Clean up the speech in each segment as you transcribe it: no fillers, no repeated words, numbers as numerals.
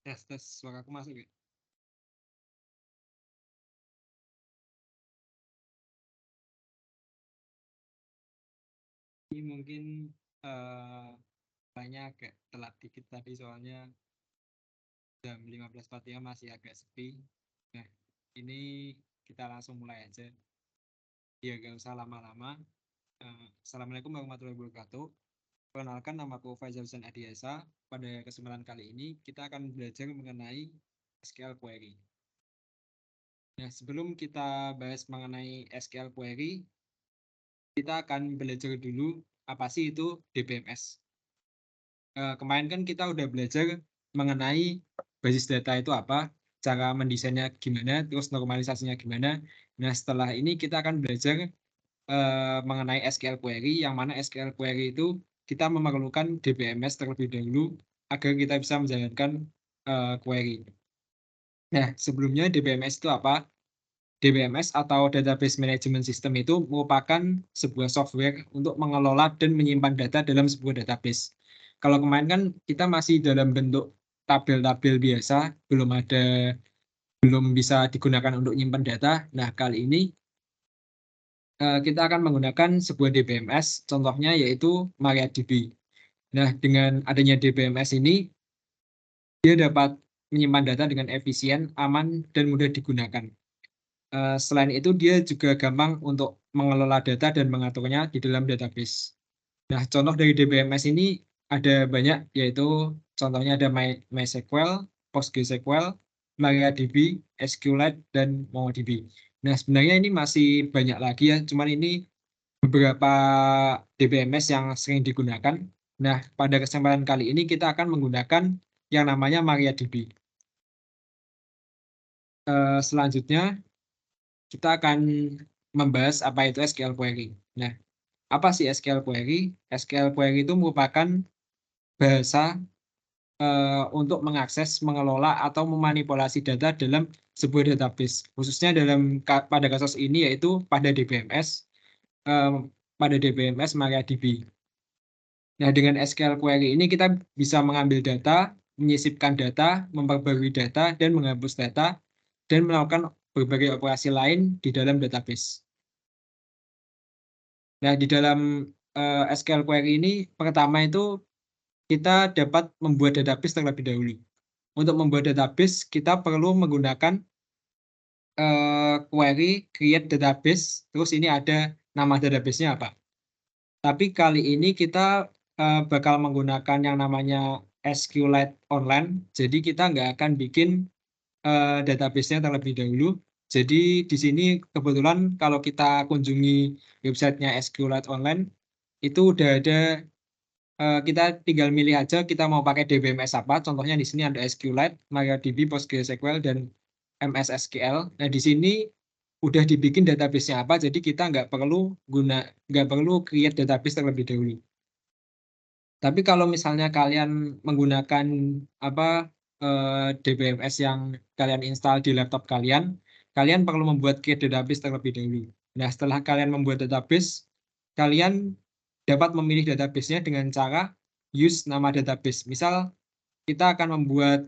Tes suara aku masuk ya? Ini mungkin banyak agak telat dikit tadi soalnya jam 15.45 masih agak sepi. Nah, ini kita langsung mulai aja. Ya, gak usah lama-lama. Assalamualaikum warahmatullahi wabarakatuh. Perkenalkan, namaku Faizal Husain Adiasa. Pada kesempatan kali ini, kita akan belajar mengenai SQL Query. Nah, sebelum kita bahas mengenai SQL Query, kita akan belajar dulu apa sih itu DBMS. Kemarin kan kita udah belajar mengenai basis data itu apa, cara mendesainnya gimana, terus normalisasinya gimana. Nah, setelah ini kita akan belajar mengenai SQL Query, yang mana SQL Query itu kita memerlukan DBMS terlebih dahulu agar kita bisa menjalankan query. Nah, sebelumnya DBMS itu apa? DBMS atau Database Management System itu merupakan sebuah software untuk mengelola dan menyimpan data dalam sebuah database. Kalau kemarin kan kita masih dalam bentuk tabel-tabel biasa, belum bisa digunakan untuk menyimpan data. Nah, kali ini kita akan menggunakan sebuah DBMS, contohnya yaitu MariaDB. Nah, dengan adanya DBMS ini, dia dapat menyimpan data dengan efisien, aman, dan mudah digunakan. Selain itu, dia juga gampang untuk mengelola data dan mengaturnya di dalam database. Nah, contoh dari DBMS ini ada banyak, yaitu contohnya ada MySQL, PostgreSQL, MariaDB, SQLite, dan MongoDB. Nah, sebenarnya ini masih banyak lagi ya, cuman ini beberapa DBMS yang sering digunakan. Nah, pada kesempatan kali ini kita akan menggunakan yang namanya MariaDB. Selanjutnya, kita akan membahas apa itu SQL Query. Nah, apa sih SQL Query? SQL Query itu merupakan bahasa untuk mengakses, mengelola, atau memanipulasi data dalam sebuah database. Khususnya pada kasus ini yaitu pada DBMS MariaDB. Nah, dengan SQL Query ini kita bisa mengambil data, menyisipkan data, memperbarui data, dan menghapus data, dan melakukan berbagai operasi lain di dalam database. Nah, di dalam SQL Query ini, pertama itu kita dapat membuat database terlebih dahulu. Untuk membuat database, kita perlu menggunakan query create database, terus ini ada nama database-nya apa. Tapi kali ini kita bakal menggunakan yang namanya SQLite Online, jadi kita nggak akan bikin database-nya terlebih dahulu. Jadi di sini kebetulan kalau kita kunjungi websitenya SQLite Online, itu udah ada, kita tinggal milih aja kita mau pakai DBMS apa. Contohnya di sini ada SQLite, MariaDB, PostgreSQL, dan MS SQL. Nah, di sini udah dibikin database-nya apa, jadi kita nggak perlu create database terlebih dahulu. Tapi kalau misalnya kalian menggunakan apa DBMS yang kalian install di laptop kalian, kalian perlu membuat create database terlebih dahulu. Nah, setelah kalian membuat database, kalian dapat memilih database-nya dengan cara use nama database. Misal kita akan membuat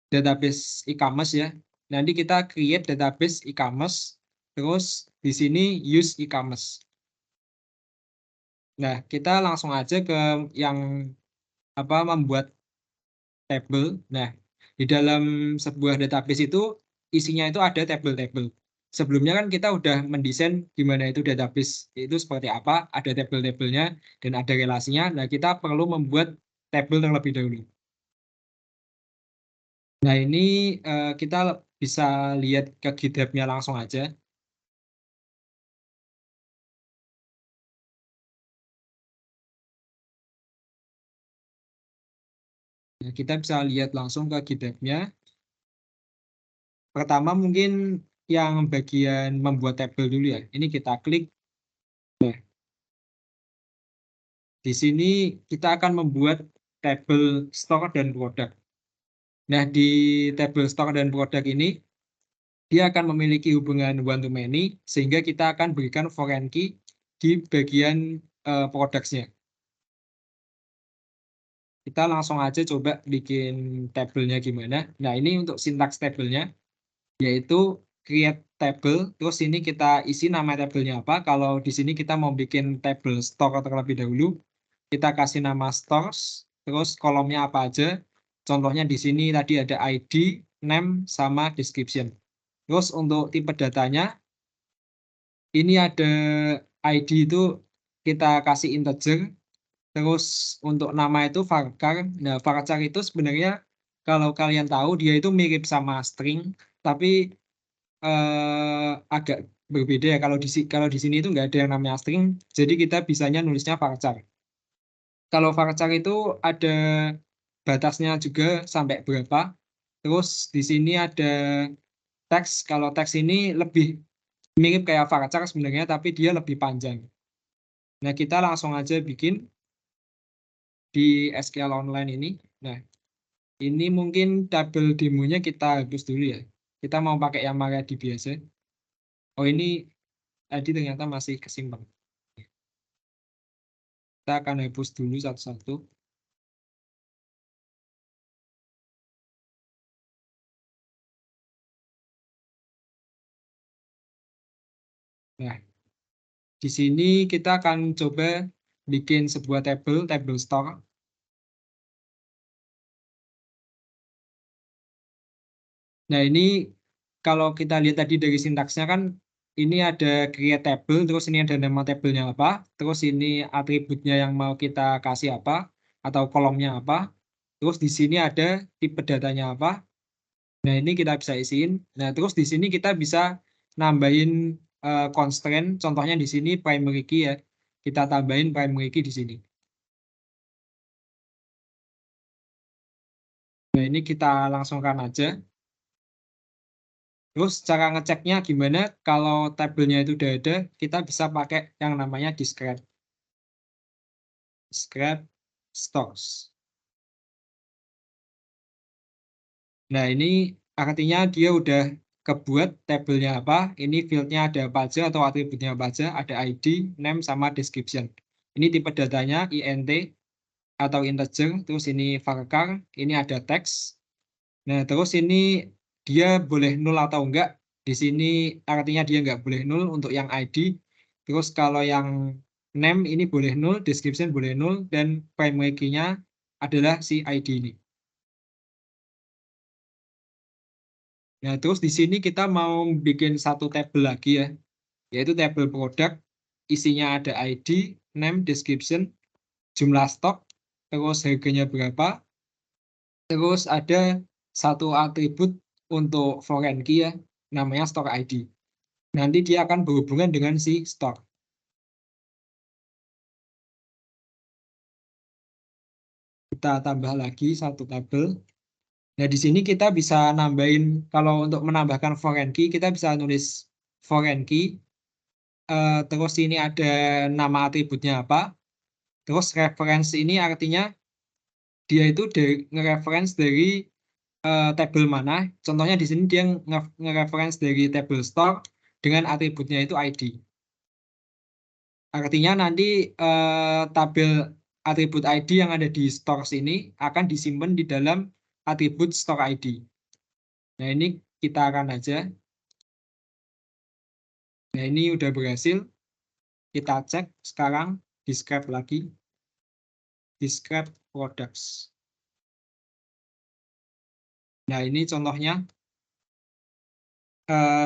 database e-commerce ya. Nanti kita create database e-commerce, terus di sini use e-commerce. Nah, kita langsung aja ke yang membuat tabel. Nah, di dalam sebuah database itu isinya itu ada tabel-tabel. Sebelumnya kan kita udah mendesain gimana itu database itu seperti apa, ada tabel-tabelnya dan ada relasinya. Nah, kita perlu membuat tabel terlebih dahulu. Nah, ini kita bisa lihat ke GitHub-nya langsung aja. Nah, kita bisa lihat langsung ke GitHub-nya. Pertama mungkin yang bagian membuat tabel dulu ya. Ini kita klik. Nah, di sini kita akan membuat tabel store dan produk. Nah, di tabel store dan produk ini, dia akan memiliki hubungan one to many, sehingga kita akan berikan foreign key di bagian products-nya. kita langsung aja coba bikin tabelnya gimana. Nah, ini untuk sintaks tabelnya, yaitu create table, terus ini kita isi nama tabelnya apa. Kalau di sini kita mau bikin tabel store terlebih dahulu, kita kasih nama stores, terus kolomnya apa aja. Contohnya di sini tadi ada ID, name, sama description. Terus untuk tipe datanya, ini ada ID itu kita kasih integer, terus untuk nama itu varchar. Nah, varchar itu sebenarnya kalau kalian tahu dia itu mirip sama string, tapi agak berbeda ya. Kalau di sini itu nggak ada yang namanya string, jadi kita bisanya nulisnya varchar. Kalau varchar itu ada batasnya juga sampai berapa. Terus di sini ada teks. Kalau teks ini lebih mirip kayak varchar sebenarnya, tapi dia lebih panjang. Nah, kita langsung aja bikin di SQL Online ini. Nah, ini mungkin tabel demonya kita hapus dulu ya. Kita mau pakai yang MariaDB biasa. Oh, ini tadi ternyata masih kesimpan. Kita akan hapus dulu satu-satu. Nah, di sini kita akan coba bikin sebuah tabel store. Nah, ini kalau kita lihat tadi dari sintaksnya kan, ini ada create table, terus ini ada nama tabelnya apa, terus ini atributnya yang mau kita kasih apa, atau kolomnya apa, terus di sini ada tipe datanya apa. Nah, ini kita bisa isiin. Nah, terus di sini kita bisa nambahin constraint, contohnya di sini primary key ya. Kita tambahin primary key di sini. Nah, ini kita langsungkan aja. Terus cara ngeceknya gimana? Kalau tabelnya itu udah ada, kita bisa pakai yang namanya describe stocks. Nah, ini artinya dia udah kebuat tabelnya apa, ini fieldnya ada apa aja atau atributnya apa aja, ada ID, name, sama description. Ini tipe datanya int atau integer, terus ini varchar, ini ada teks. Nah, terus ini dia boleh nol atau enggak. Di sini artinya dia enggak boleh nol untuk yang ID. Terus kalau yang name ini boleh nol, description boleh nol, dan primary key-nya adalah si ID ini. Nah, terus di sini kita mau bikin satu tabel lagi ya, yaitu tabel produk. Isinya ada ID, name, description, jumlah stok, terus harganya berapa, terus ada satu atribut untuk foreign key ya, namanya store ID. Nanti dia akan berhubungan dengan si store. Kita tambah lagi satu tabel. Nah, di sini kita bisa nambahin, kalau untuk menambahkan foreign key, kita bisa nulis foreign key. Terus ini ada nama atributnya apa. Terus reference ini artinya dia itu nge-reference dari tabel mana. Contohnya di sini dia nge-reference dari tabel store dengan atributnya itu ID. Artinya nanti tabel atribut ID yang ada di store sini akan disimpan di dalam atribut store ID. Nah, ini kita akan aja. Nah, ini udah berhasil. Kita cek sekarang, describe lagi. Describe products. Nah, ini contohnya.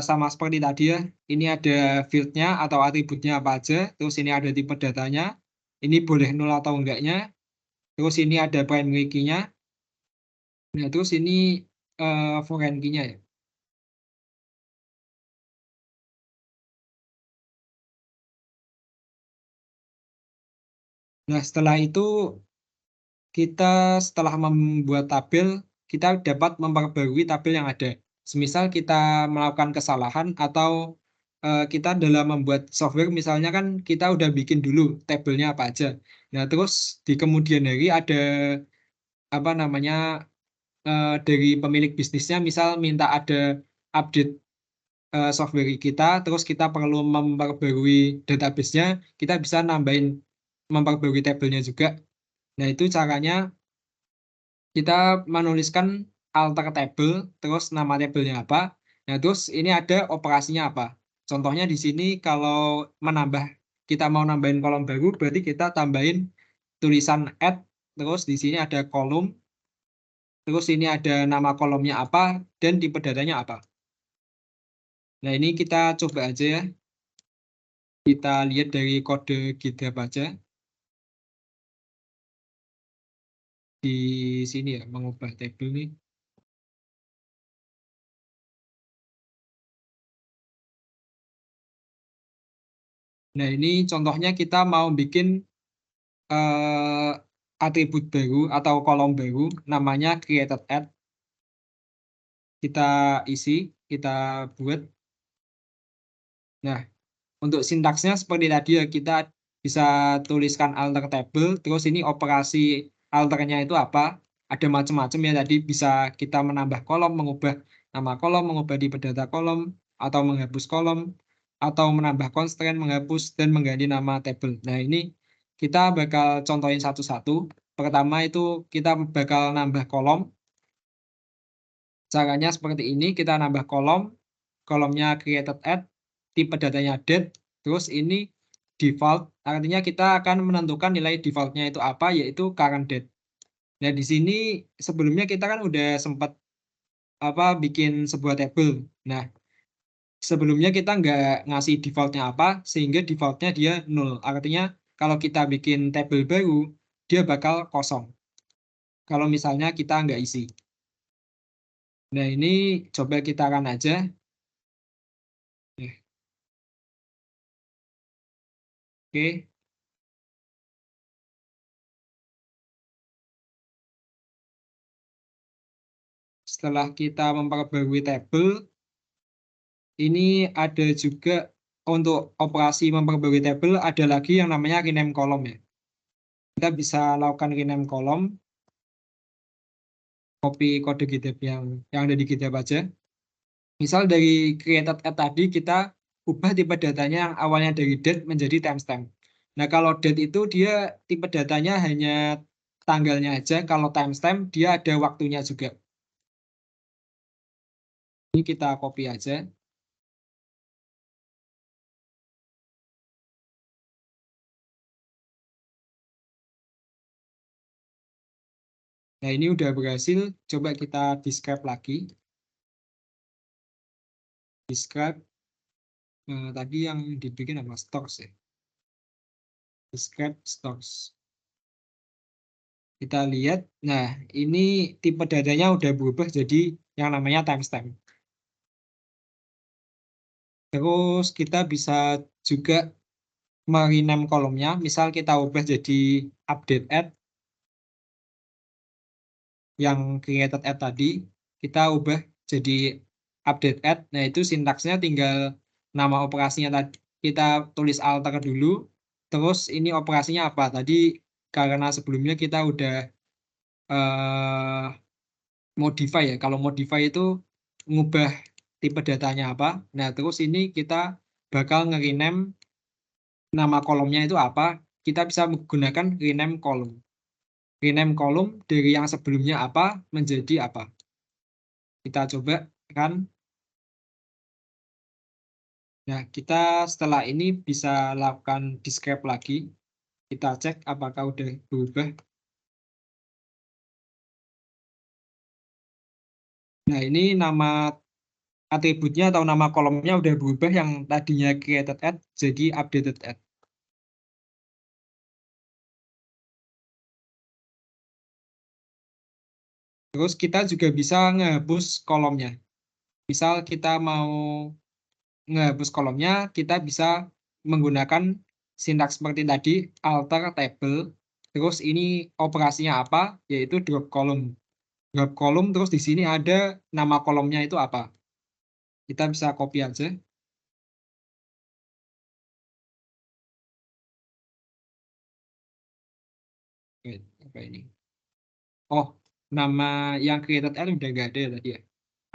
Sama seperti tadi ya, ini ada field-nya atau atributnya apa aja, terus ini ada tipe datanya, ini boleh nol atau enggaknya, terus ini ada primary key-nya, nah terus ini foreign key-nya ya. Nah, setelah itu setelah membuat tabel, kita dapat memperbarui tabel yang ada. Semisal kita melakukan kesalahan atau kita dalam membuat software, misalnya kan kita udah bikin dulu tabelnya apa aja. Nah, terus di kemudian hari ada apa namanya dari pemilik bisnisnya, misal minta ada update software kita, terus kita perlu memperbarui database-nya, kita bisa nambahin memperbarui tabelnya juga. Nah, itu caranya kita menuliskan alter table, terus nama tabelnya apa. Nah, terus ini ada operasinya apa. Contohnya di sini kalau kita mau nambahin kolom baru, berarti kita tambahin tulisan add, terus di sini ada kolom, terus ini ada nama kolomnya apa, dan tipe datanya apa. Nah, ini kita coba aja ya. Kita lihat dari kode GitHub aja. Di sini ya, mengubah tabel nih. Nah, ini contohnya kita mau bikin atribut baru atau kolom baru, namanya created add. Kita isi, kita buat. Nah, untuk sintaksnya seperti tadi ya, kita bisa tuliskan alter table, terus ini operasi alternya itu apa. Ada macam-macam ya, tadi bisa kita menambah kolom, mengubah nama kolom, mengubah tipe data kolom, atau menghapus kolom, atau menambah constraint, menghapus, dan mengganti nama table. Nah, ini kita bakal contohin satu-satu. Pertama itu kita bakal nambah kolom. Caranya seperti ini, kita nambah kolom, kolomnya created add, tipe datanya date, terus ini default, artinya kita akan menentukan nilai defaultnya itu apa, yaitu current date. Nah, di sini sebelumnya kita kan udah sempat bikin sebuah tabel. Nah, sebelumnya kita nggak ngasih defaultnya apa, sehingga defaultnya dia 0. Artinya kalau kita bikin tabel baru, dia bakal kosong. Kalau misalnya kita nggak isi. Nah, ini coba kita run aja. Oke. Setelah kita memperbarui tabel, ini ada juga untuk operasi memperbarui tabel, ada lagi yang namanya rename kolom ya. Kita bisa lakukan rename kolom, copy kode GitHub yang ada di GitHub aja. Misal dari created add tadi kita ubah tipe datanya yang awalnya dari date menjadi timestamp. Nah, kalau date itu dia tipe datanya hanya tanggalnya aja, kalau timestamp dia ada waktunya juga. Ini kita copy aja. Nah, ini udah berhasil. Coba kita describe lagi. Describe. Tadi yang dibikin apa? Stocks ya. Describe stocks. Kita lihat. Nah, ini tipe datanya udah berubah jadi yang namanya timestamp. Terus kita bisa juga merename kolomnya. Misal kita ubah jadi update add. Yang created add tadi. Kita ubah jadi update add. Nah, itu sintaksnya tinggal nama operasinya tadi. Kita tulis alter dulu. Terus ini operasinya apa? Tadi karena sebelumnya kita udah modify ya. Kalau modify itu ngubah tipe datanya apa. Nah, terus ini kita bakal nge-rename nama kolomnya itu apa. Kita bisa menggunakan rename kolom. Rename kolom dari yang sebelumnya apa menjadi apa. Kita coba kan. Nah, kita setelah ini bisa lakukan describe lagi. Kita cek apakah udah berubah. Nah, ini nama atributnya atau nama kolomnya udah berubah, yang tadinya created add jadi updated add. Terus kita juga bisa ngehapus kolomnya. Misal kita mau ngehapus kolomnya, kita bisa menggunakan sintaks seperti tadi, alter table. Terus ini operasinya apa? Yaitu drop kolom. Drop kolom, terus di sini ada nama kolomnya itu apa. Kita bisa copy aja. Wait, apa ini? Oh, nama yang created add udah nggak ada ya tadi ya.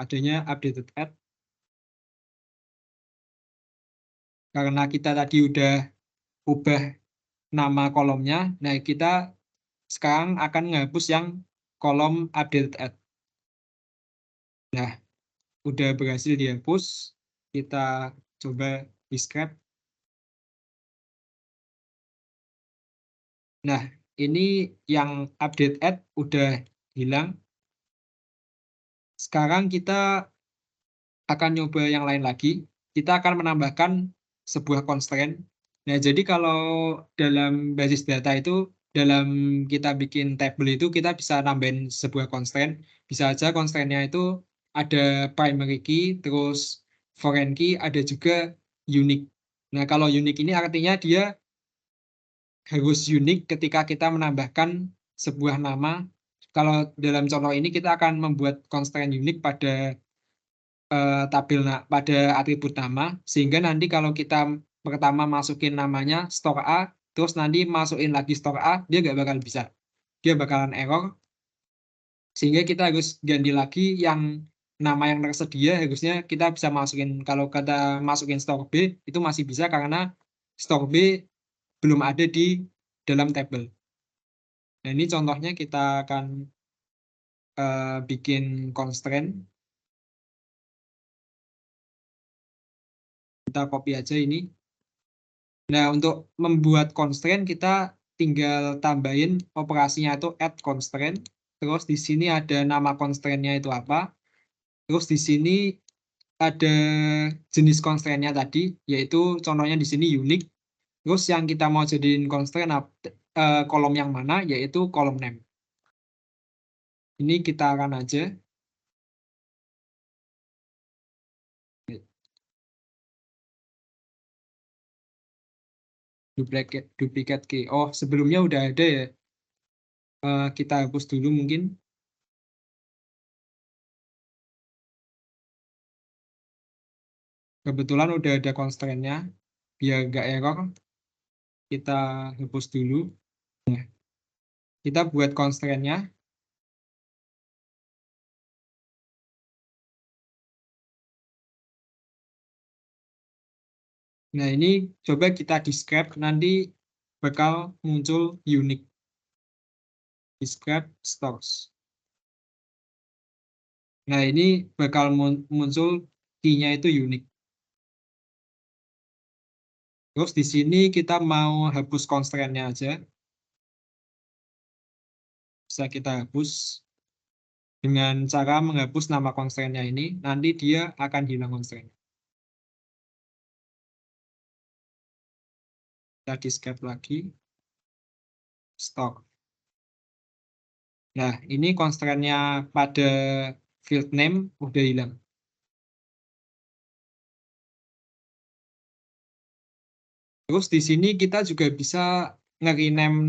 Adanya updated add. Karena kita tadi udah ubah nama kolomnya, nah kita sekarang akan menghapus yang kolom update add. Nah, udah berhasil dihapus. Kita coba di scrap. Nah, ini yang update add udah hilang. Sekarang kita akan nyoba yang lain lagi. Kita akan menambahkan sebuah constraint. Nah, jadi kalau dalam basis data itu, dalam kita bikin table itu, kita bisa nambahin sebuah constraint. Bisa aja constraint-nya itu ada primary key, terus foreign key, ada juga unique. Nah, kalau unique ini artinya dia harus unik ketika kita menambahkan sebuah nama. Kalau dalam contoh ini kita akan membuat constraint unik pada pada atribut nama, sehingga nanti kalau kita pertama masukin namanya store A, terus nanti masukin lagi store A, dia nggak bakal bisa. Dia bakalan error, sehingga kita harus ganti lagi yang nama yang tersedia, harusnya kita bisa masukin, kalau kita masukin store B, itu masih bisa karena store B belum ada di dalam table. Nah, ini contohnya kita akan bikin constraint. Kita copy aja ini. Nah, untuk membuat constraint kita tinggal tambahin operasinya itu add constraint. Terus di sini ada nama constraint-nya itu apa. Terus di sini ada jenis constraint-nya tadi, yaitu contohnya di sini unique. Terus yang kita mau jadiin constraint kolom yang mana, yaitu kolom name. Ini kita akan aja. Duplicate key. Oh, sebelumnya udah ada ya. Kita hapus dulu mungkin. Kebetulan udah ada constraint-nya. Biar nggak error, kita hapus dulu. Nah, kita buat constraint-nya. Nah, ini coba kita describe, nanti bakal muncul unique. Describe stores. Nah, ini bakal muncul key-nya itu unique. Terus di sini kita mau hapus constraint-nya aja. Bisa kita hapus dengan cara menghapus nama constraint-nya ini, nanti dia akan hilang constraint. Kita describe lagi. Store. Nah, ini constraint-nya pada field name udah hilang. Terus di sini kita juga bisa nge-rename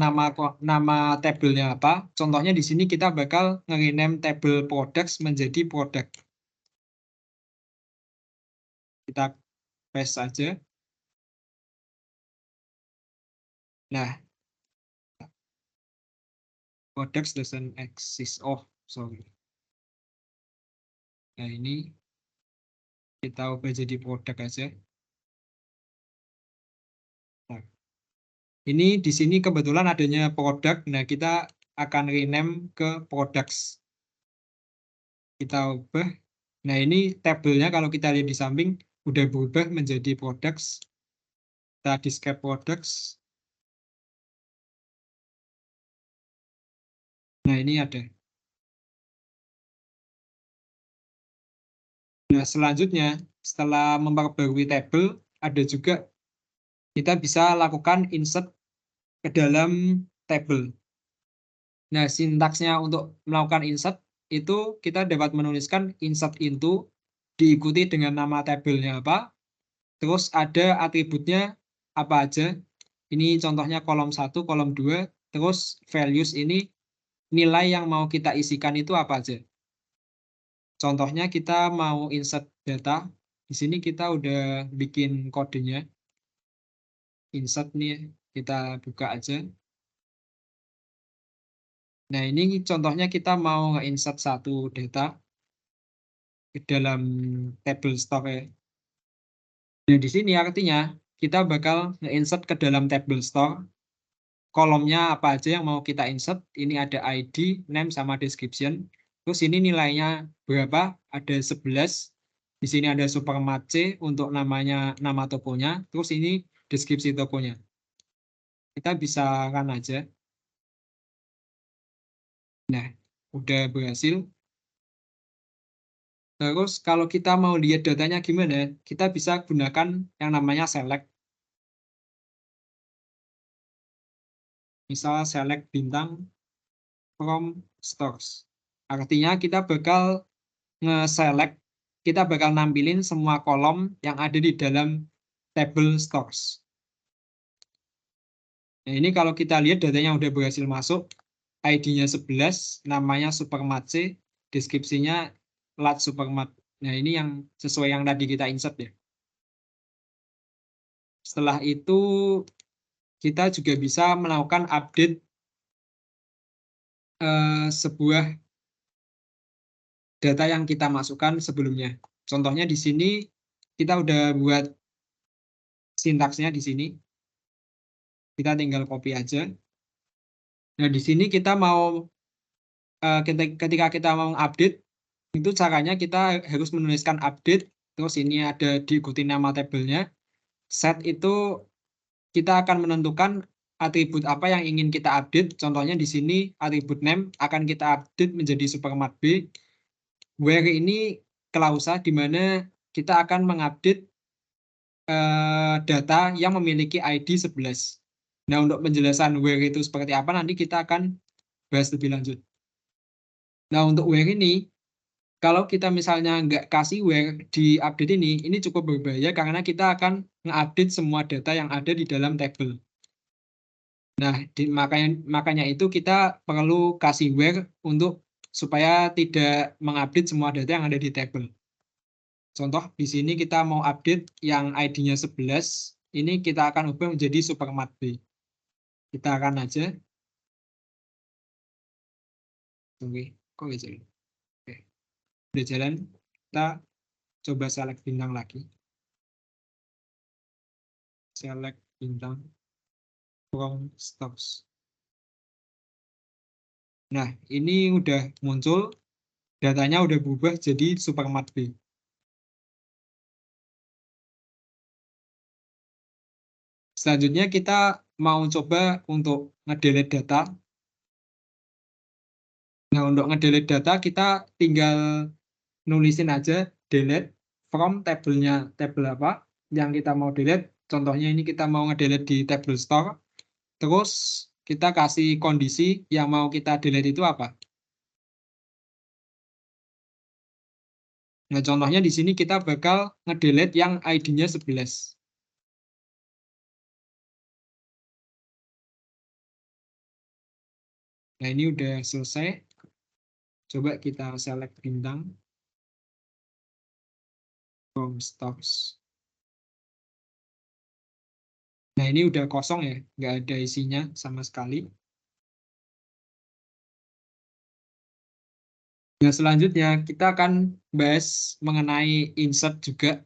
nama tabelnya apa. Contohnya di sini kita bakal nge-rename table products menjadi product. Kita paste saja. Nah, products doesn't exist. Oh, sorry. Nah, ini kita ubah jadi produk aja. Nah, ini di sini kebetulan adanya produk. Nah, kita akan rename ke products. Kita ubah. Nah, ini tabelnya kalau kita lihat di samping udah berubah menjadi products. Kita describe products. Nah, ini ada. Nah, selanjutnya, setelah memperbarui table, ada juga kita bisa lakukan insert ke dalam table. Nah, sintaksnya untuk melakukan insert itu kita dapat menuliskan insert into, diikuti dengan nama tabelnya apa, terus ada atributnya apa aja. Ini contohnya kolom 1, kolom 2, terus values ini nilai yang mau kita isikan itu apa aja. Contohnya kita mau insert data, di sini kita udah bikin kodenya. Insert nih, kita buka aja. Nah, ini contohnya kita mau nge-insert satu data ke dalam table store ya. Nah, di sini artinya kita bakal nge-insert ke dalam table store. kolomnya apa aja yang mau kita insert. Ini ada ID, name, sama description. Terus ini nilainya berapa? Ada 11. Di sini ada Supermart C untuk namanya, nama tokonya. Terus ini deskripsi tokonya. Kita bisa run aja. Nah, udah berhasil. Terus kalau kita mau lihat datanya gimana, kita bisa gunakan yang namanya select. Misal select bintang from stores. Artinya kita bakal nge-select, kita bakal nampilin semua kolom yang ada di dalam table stores. Nah, ini kalau kita lihat datanya udah berhasil masuk, ID-nya 11, namanya Supermart C, deskripsinya Large Supermart. Nah, ini yang sesuai yang tadi kita insert ya. Setelah itu kita juga bisa melakukan update sebuah data yang kita masukkan sebelumnya. Contohnya di sini kita udah buat sintaksnya di sini. Kita tinggal copy aja. Nah, di sini kita mau ketika kita mau update, itu caranya kita harus menuliskan update, terus ini ada diikuti nama tabelnya. Set itu kita akan menentukan atribut apa yang ingin kita update. Contohnya di sini atribut name akan kita update menjadi Supermart B. Where ini klausa di mana kita akan mengupdate data yang memiliki ID 11. Nah, untuk penjelasan where itu seperti apa nanti kita akan bahas lebih lanjut. Nah, untuk where ini, kalau kita misalnya nggak kasih where di update ini cukup berbahaya karena kita akan nge-update semua data yang ada di dalam tabel. Nah, makanya itu kita perlu kasih where supaya tidak mengupdate semua data yang ada di tabel. Contoh, di sini kita mau update yang ID-nya 11, ini kita akan ubah menjadi Supermart B. Kita akan aja. Oke, kok bisa? Oke, udah jalan. Kita coba select bintang lagi. Select bintang from stocks. Nah, ini udah muncul. Datanya udah berubah jadi Supermart B. Selanjutnya kita mau coba untuk ngedelete data. Nah, untuk ngedelete data kita tinggal nulisin aja delete from tabelnya, tabel apa yang kita mau delete. Contohnya ini kita mau ngedelete di table store. Terus kita kasih kondisi yang mau kita delete itu apa. Nah, contohnya di sini kita bakal ngedelete yang ID-nya 11. Nah, ini udah selesai. Coba kita select bintang from stocks. Nah, ini udah kosong ya, nggak ada isinya sama sekali. Nah, selanjutnya kita akan bahas mengenai insert juga.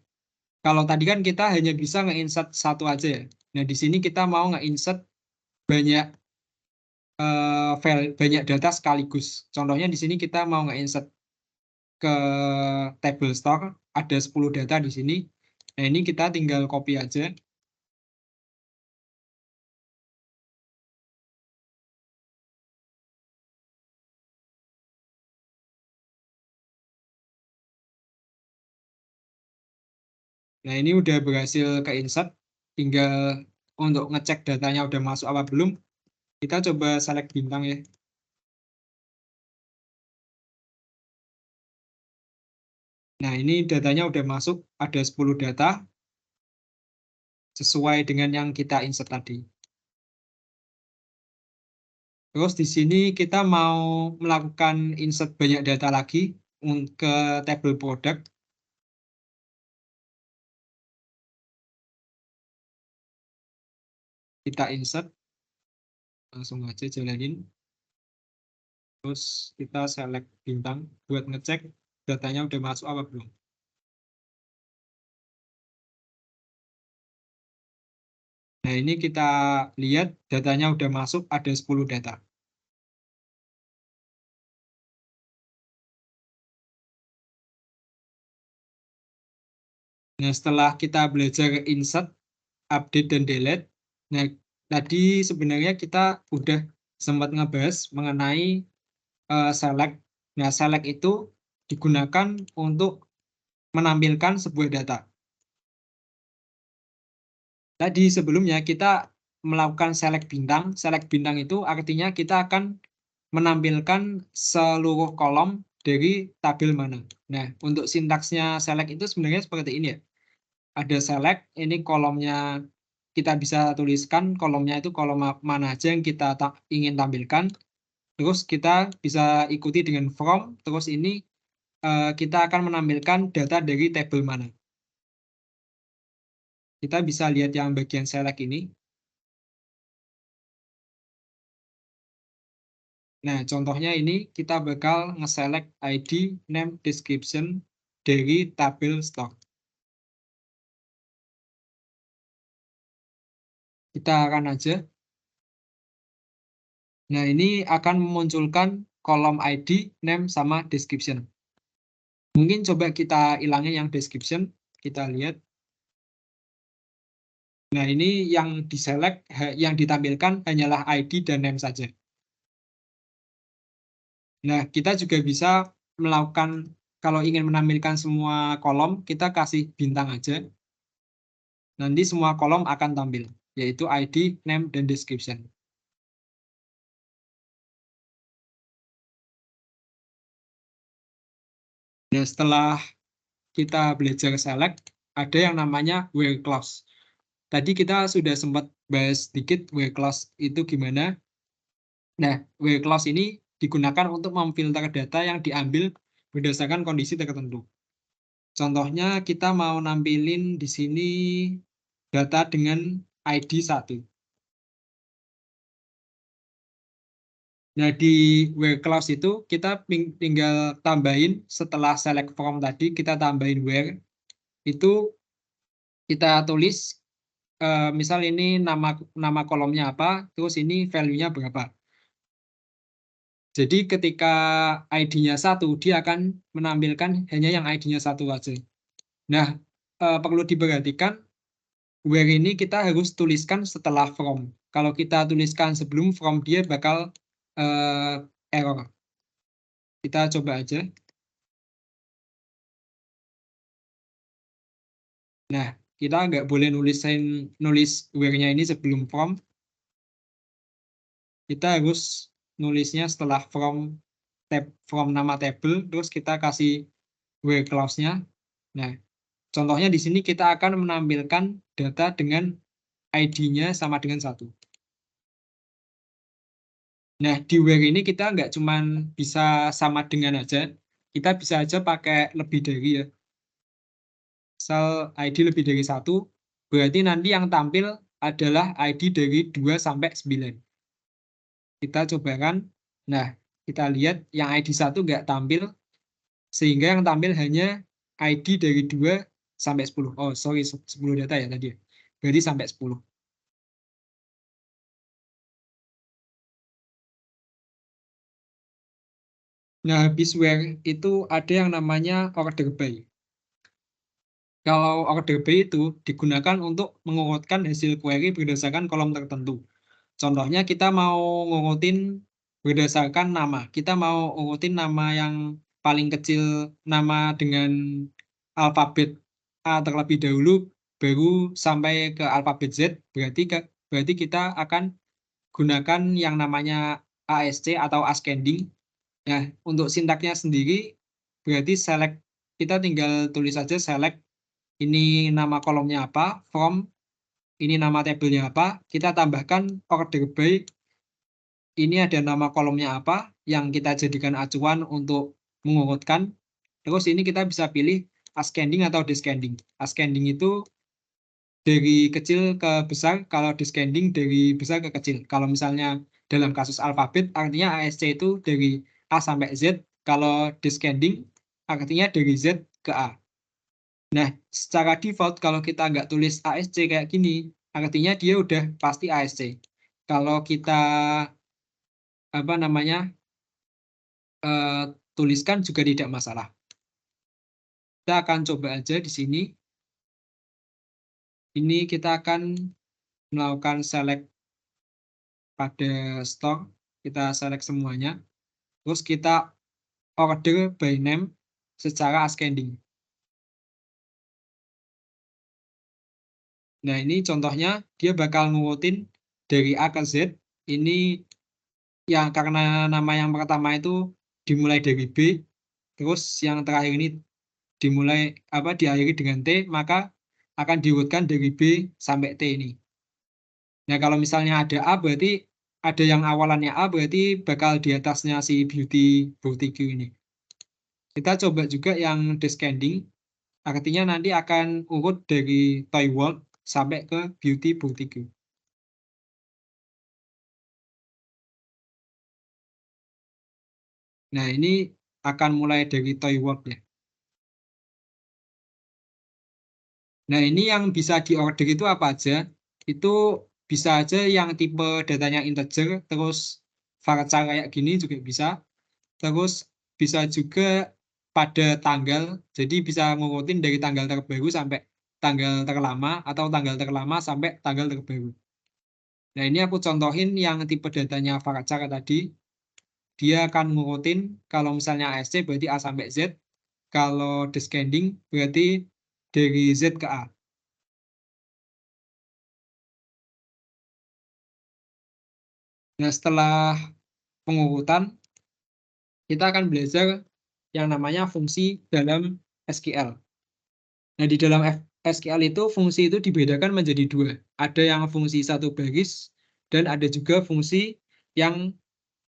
Kalau tadi kan kita hanya bisa nge-insert satu aja ya. Nah, di sini kita mau nge-insert banyak file, banyak data sekaligus. Contohnya di sini kita mau nge-insert ke table store, ada 10 data di sini. Nah, ini kita tinggal copy aja. Nah, ini udah berhasil ke-insert. Tinggal untuk ngecek datanya udah masuk apa belum. Kita coba select bintang ya. Nah, ini datanya udah masuk, ada 10 data sesuai dengan yang kita insert tadi. Terus di sini kita mau melakukan insert banyak data lagi ke table product. Kita insert, langsung aja jalanin. Terus kita select bintang buat ngecek datanya udah masuk apa belum. Nah, Nah, ini kita lihat datanya udah masuk, ada 10 data. Nah, setelah kita belajar insert, update, dan delete, nah, tadi sebenarnya kita udah sempat ngebahas mengenai select. Nah, select itu digunakan untuk menampilkan sebuah data. Tadi sebelumnya kita melakukan select bintang. Select bintang itu artinya kita akan menampilkan seluruh kolom dari tabel mana. Nah, untuk sintaksnya select itu sebenarnya seperti ini ya. Ada select, ini kolomnya kita bisa tuliskan kolomnya itu kolom mana aja yang kita ingin tampilkan. Terus kita bisa ikuti dengan from, terus ini kita akan menampilkan data dari tabel mana. Kita bisa lihat yang bagian select ini. Nah, contohnya ini kita bakal nge-select ID, name, description dari tabel stock. Kita akan aja. Nah, ini akan memunculkan kolom ID, name, sama description. Mungkin coba kita ilangin yang description, kita lihat. Nah, ini yang diselect, yang ditampilkan hanyalah ID dan name saja. Nah, kita juga bisa melakukan, kalau ingin menampilkan semua kolom, kita kasih bintang aja. Nanti semua kolom akan tampil, yaitu ID, name, dan description. Nah, setelah kita belajar select, ada yang namanya where clause. Tadi kita sudah sempat bahas sedikit where clause itu gimana. Nah, where clause ini digunakan untuk memfilter data yang diambil berdasarkan kondisi tertentu. Contohnya kita mau nampilin di sini data dengan ID 1. Nah, di where clause itu kita tinggal tambahin setelah select from tadi, kita tambahin where. Itu kita tulis, misal ini nama kolomnya apa, terus ini value-nya berapa. Jadi ketika ID-nya 1, dia akan menampilkan hanya yang ID-nya 1 aja. Nah, perlu diperhatikan, where ini kita harus tuliskan setelah from. Kalau kita tuliskan sebelum from, dia bakal error. Kita coba aja. Nah, kita nggak boleh nulis where-nya ini sebelum from. Kita harus nulisnya setelah from nama table, terus kita kasih where clause-nya. Nah, contohnya di sini kita akan menampilkan data dengan ID-nya sama dengan 1. Nah, di where ini kita nggak cuma bisa sama dengan aja, kita bisa aja pakai lebih dari ya. Misal ID lebih dari 1, berarti nanti yang tampil adalah ID dari 2 sampai 9. Kita cobakan. Nah, kita lihat yang ID 1 nggak tampil, sehingga yang tampil hanya ID dari 2 sampai 10. Oh, sorry, 10 data ya tadi. Berarti sampai 10. Nah, habis where itu ada yang namanya order by. Kalau order by itu digunakan untuk mengurutkan hasil query berdasarkan kolom tertentu. Contohnya kita mau ngurutin berdasarkan nama. Kita mau urutin nama yang paling kecil, nama dengan alfabet A terlebih dahulu, baru sampai ke alfabet Z. Berarti kita akan gunakan yang namanya ASC atau ascending. Nah, untuk sintaknya sendiri, berarti select, kita tinggal tulis saja select, ini nama kolomnya apa, from, ini nama tabelnya apa, kita tambahkan order by, ini ada nama kolomnya apa, yang kita jadikan acuan untuk mengurutkan, terus ini kita bisa pilih ascending atau descending. Ascending itu dari kecil ke besar, kalau descending dari besar ke kecil. Kalau misalnya dalam kasus alfabet, artinya ASC itu dari A sampai Z, kalau descending artinya dari Z ke A. Nah, secara default kalau kita nggak tulis ASC kayak gini, artinya dia udah pasti ASC. Kalau kita apa namanya tuliskan juga tidak masalah. Kita akan coba aja di sini. Ini kita akan melakukan select pada store. Kita select semuanya. Terus kita order by name secara ascending. Nah, ini contohnya dia bakal ngurutin dari A ke Z. Ini yang karena nama yang pertama itu dimulai dari B, terus yang terakhir ini diakhiri dengan T, maka akan diurutkan dari B sampai T ini. Nah, kalau misalnya ada A berarti ada yang awalannya A berarti bakal di atasnya si beauty boutique ini. Kita coba juga yang descending, artinya nanti akan urut dari Toy World sampai ke beauty boutique. Nah, ini akan mulai dari Toy World ya. Nah, ini yang bisa diorder itu apa aja? Itu bisa aja yang tipe datanya integer, terus varchar kayak gini juga bisa. Terus bisa juga pada tanggal, jadi bisa ngurutin dari tanggal terbaru sampai tanggal terlama, atau tanggal terlama sampai tanggal terbaru. Nah, ini aku contohin yang tipe datanya varchar tadi. Dia akan ngurutin, kalau misalnya ASC berarti A sampai Z. Kalau descending berarti dari Z ke A. Nah, setelah pengurutan, kita akan belajar yang namanya fungsi dalam SQL. Nah, di dalam SQL itu fungsi itu dibedakan menjadi dua. Ada yang fungsi satu baris, dan ada juga fungsi yang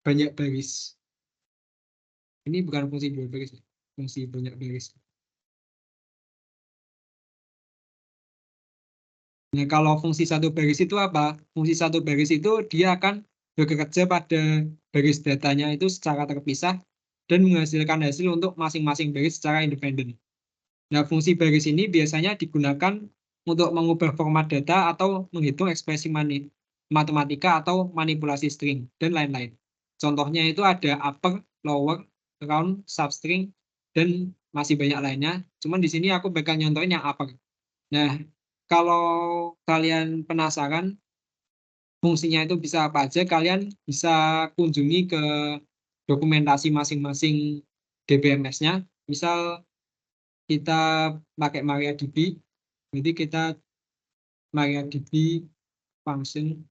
banyak baris. Ini bukan fungsi dua baris, fungsi banyak baris. Nah, kalau fungsi satu baris itu apa? Fungsi satu baris itu dia akan bekerja pada baris datanya itu secara terpisah dan menghasilkan hasil untuk masing-masing baris secara independen. Nah, fungsi baris ini biasanya digunakan untuk mengubah format data atau menghitung ekspresi matematika atau manipulasi string, dan lain-lain. Contohnya itu ada upper, lower, round, substring, dan masih banyak lainnya. Cuman di sini aku bakal nyontohin yang upper. Nah, kalau kalian penasaran fungsinya itu bisa apa aja, kalian bisa kunjungi ke dokumentasi masing-masing DBMS-nya. Misal kita pakai MariaDB, jadi kita MariaDB function,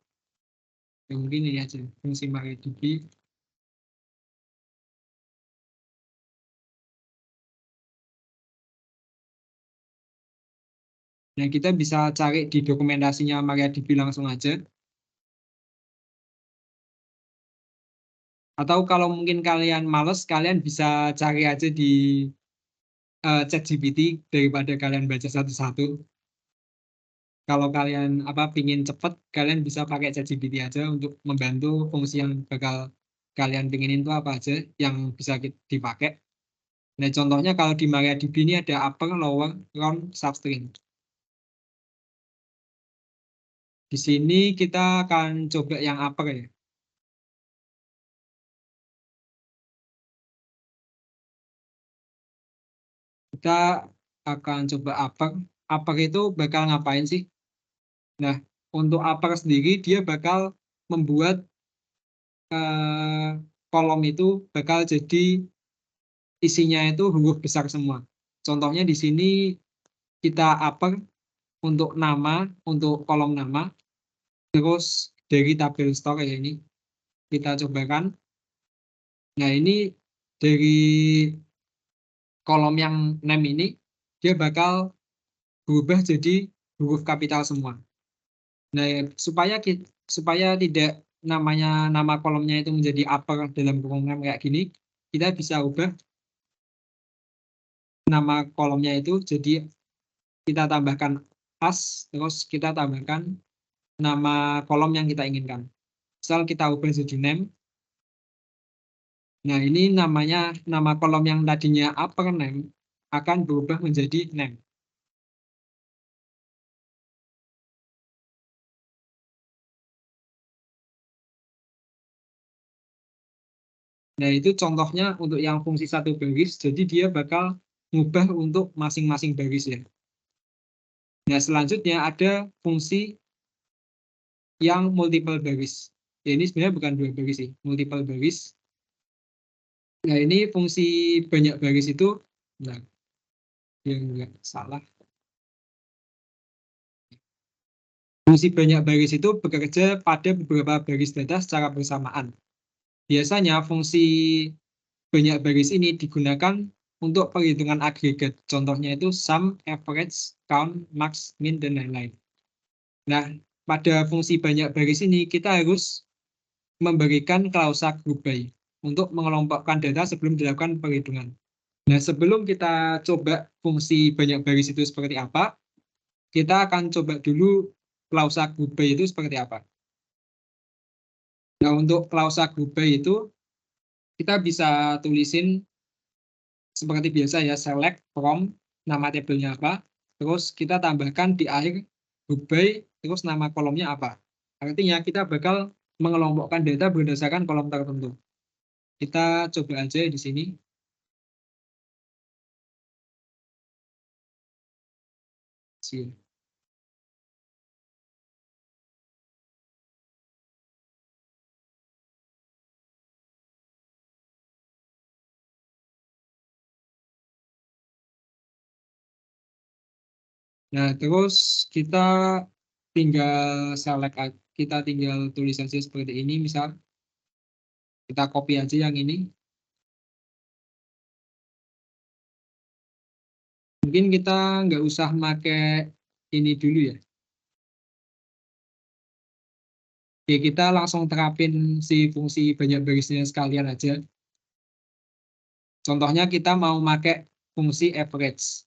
yang mungkin ini aja, fungsi MariaDB. Nah, kita bisa cari di dokumentasinya MariaDB langsung aja. Atau kalau mungkin kalian males, kalian bisa cari aja di ChatGPT daripada kalian baca satu-satu. Kalau kalian pingin cepet, kalian bisa pakai ChatGPT aja untuk membantu fungsi yang bakal kalian pinginin itu apa aja yang bisa dipakai. Nah, contohnya kalau di MariaDB ini ada upper, lower, round, substring. Di sini kita akan coba yang upper ya. Kita akan coba upper. Upper itu bakal ngapain sih? Nah, untuk upper sendiri dia bakal membuat kolom itu bakal jadi isinya itu huruf besar semua. Contohnya di sini kita upper untuk nama, untuk kolom nama, terus dari tabel store ya ini kita cobakan. Nah, ini dari kolom yang name ini dia bakal berubah jadi huruf kapital semua. Nah, supaya tidak namanya nama kolomnya itu menjadi upper dalam kurung name kayak gini, kita bisa ubah nama kolomnya itu jadi kita tambahkan as, terus kita tambahkan nama kolom yang kita inginkan. Misal kita ubah jadi name. Nah, ini namanya nama kolom yang tadinya upper name akan berubah menjadi name. Nah, itu contohnya untuk yang fungsi satu baris, jadi dia bakal ngubah untuk masing-masing baris ya. Nah, selanjutnya ada fungsi yang multiple baris. Ya, ini sebenarnya bukan dua baris sih, multiple baris. Nah, ini fungsi banyak baris itu, nah, yang enggak salah. Fungsi banyak baris itu bekerja pada beberapa baris data secara bersamaan. Biasanya fungsi banyak baris ini digunakan untuk perhitungan agregat. Contohnya itu sum, average, count, max, min, dan lain-lain. Nah, pada fungsi banyak baris ini kita harus memberikan klausa group by untuk mengelompokkan data sebelum dilakukan perhitungan. Nah, sebelum kita coba fungsi banyak baris itu seperti apa, kita akan coba dulu klausa group by itu seperti apa. Nah, untuk klausa group by itu kita bisa tulisin seperti biasa ya, select from, nama tabelnya apa, terus kita tambahkan di akhir group by, terus nama kolomnya apa. Artinya kita bakal mengelompokkan data berdasarkan kolom tertentu. Kita coba aja di sini. Nah, terus kita tinggal select, kita tinggal tulis aja seperti ini, misal kita copy aja yang ini. Mungkin kita nggak usah pakai ini dulu ya. Oke, kita langsung terapin si fungsi banyak barisnya sekalian aja. Contohnya kita mau pakai fungsi average.